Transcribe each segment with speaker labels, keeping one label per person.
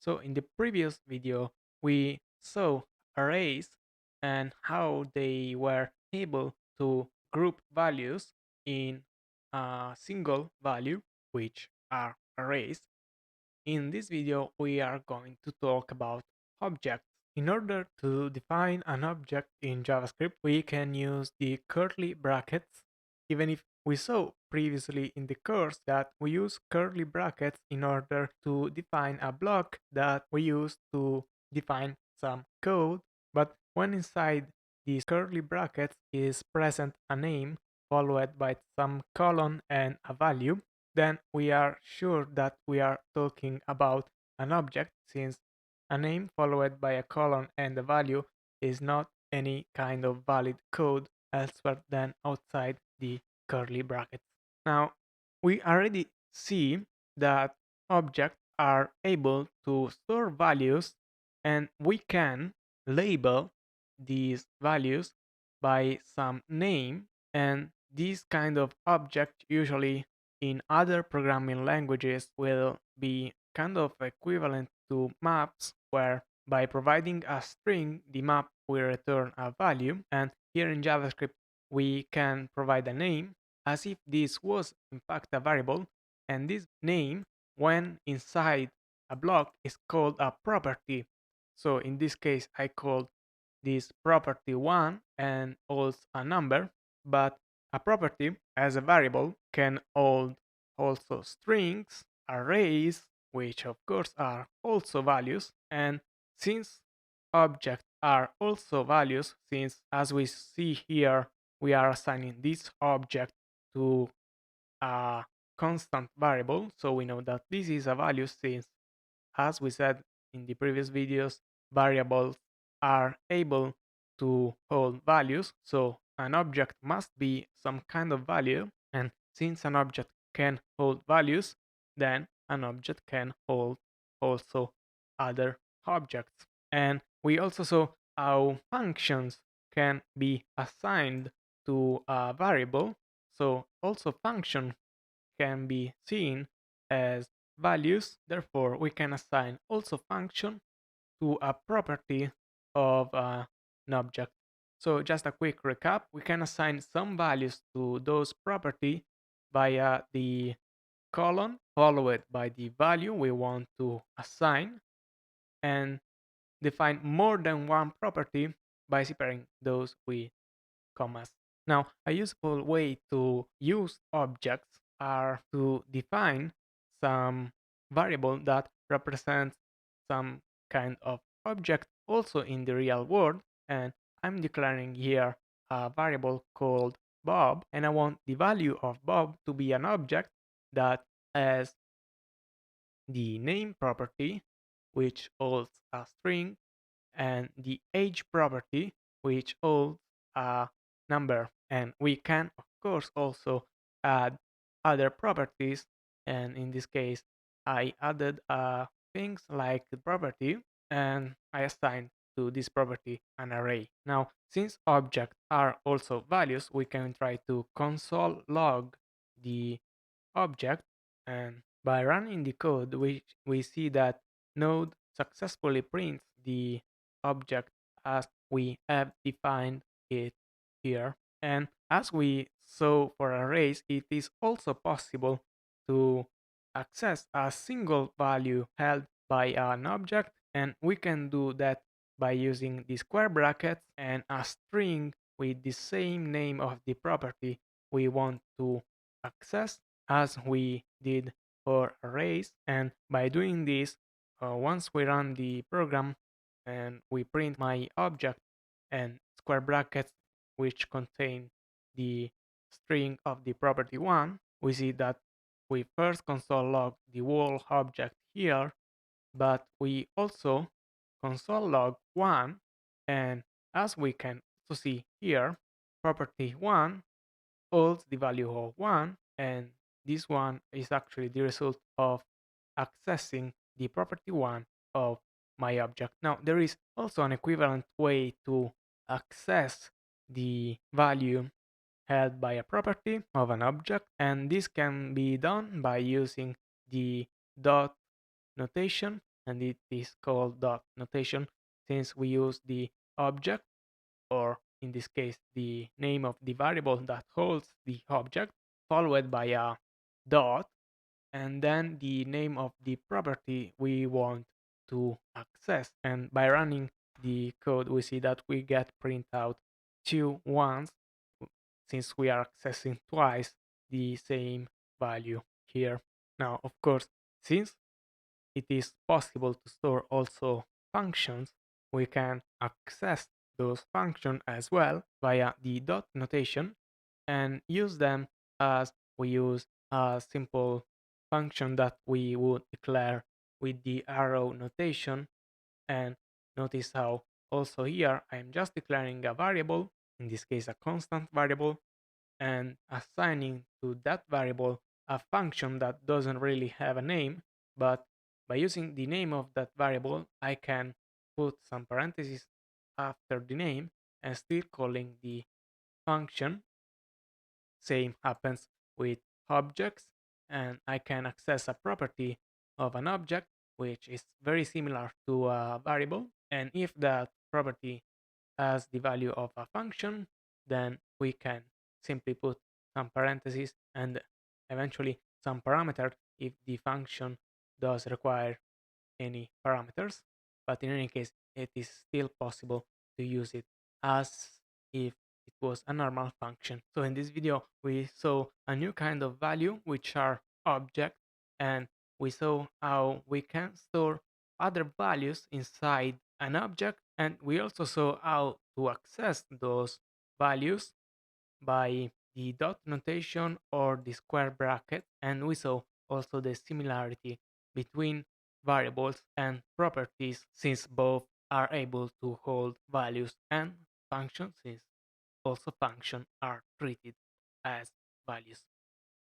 Speaker 1: So in the previous video, we saw arrays and how they were able to group values in a single value, which are arrays. In this video, we are going to talk about objects. In order to define an object in JavaScript, we can use the curly brackets, even if we saw previously in the course that we use curly brackets in order to define a block that we use to define some code. But when inside these curly brackets is present a name followed by some colon and a value, then we are sure that we are talking about an object, since a name followed by a colon and a value is not any kind of valid code elsewhere than outside the curly brackets. Now, we already see that objects are able to store values, and we can label these values by some name, and this kind of object usually in other programming languages will be kind of equivalent to maps, where by providing a string, the map will return a value. And here in JavaScript, we can provide a name as if this was in fact a variable. And this name, when inside a block, is called a property. So in this case, I called this property 1 and holds a number, but a property as a variable can hold also strings, arrays, which of course are also values. And since objects are also values, since as we see here, we are assigning this object to a constant variable, so we know that this is a value, since as we said in the previous videos, variables are able to hold values. So an object must be some kind of value. And since an object can hold values, then an object can hold also other objects. And we also saw how functions can be assigned to a variable. So also function can be seen as values. Therefore, we can assign also function to a property of an object. So just a quick recap, we can assign some values to those property via the colon followed by the value we want to assign, and define more than one property by separating those with commas. Now, a useful way to use objects are to define some variable that represents some kind of object also in the real world. And I'm declaring here a variable called Bob, and I want the value of Bob to be an object that has the name property, which holds a string, and the age property, which holds a number. And we can, of course, also add other properties. And in this case, I added things like the property, and I assigned to this property an array. Now, since objects are also values, we can try to console log the object, and by running the code, we see that Node successfully prints the object as we have defined it here. And as we saw for arrays, it is also possible to access a single value held by an object, and we can do that by using the square brackets and a string with the same name of the property we want to access, as we did for arrays. And by doing this, once we run the program and we print my object and square brackets which contain the string of the property 1, we see that we first console log the whole object here, but we also console log 1. And as we can also see here, property 1 holds the value of 1, and this one is actually the result of accessing the property 1 of my object. Now, there is also an equivalent way to access the value held by a property of an object, and this can be done by using the dot notation. and it is called dot notation since we use the object, or in this case, the name of the variable that holds the object, followed by a dot, and then the name of the property we want to access. And by running the code, we see that we get print out two ones since we are accessing twice the same value here. Now, of course, since it is possible to store also functions, we can access those functions as well via the dot notation and use them as we use a simple function that we would declare with the arrow notation. And notice how also here I'm just declaring a variable, in this case a constant variable, and assigning to that variable a function that doesn't really have a name, but by using the name of that variable, I can put some parentheses after the name and still calling the function. Same happens with objects, and I can access a property of an object which is very similar to a variable. And if that property has the value of a function, then we can simply put some parentheses and eventually some parameter if the function does require any parameters. But in any case, it is still possible to use it as if it was a normal function. So in this video, we saw a new kind of value, which are objects, and we saw how we can store other values inside an object, and we also saw how to access those values by the dot notation or the square bracket, and we saw also the similarity between variables and properties since both are able to hold values, and functions since also functions are treated as values.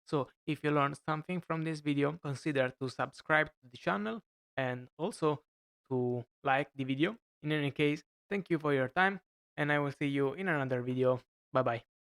Speaker 1: So if you learned something from this video, consider to subscribe to the channel and also to like the video. In any case, thank you for your time, and I will see you in another video. Bye bye.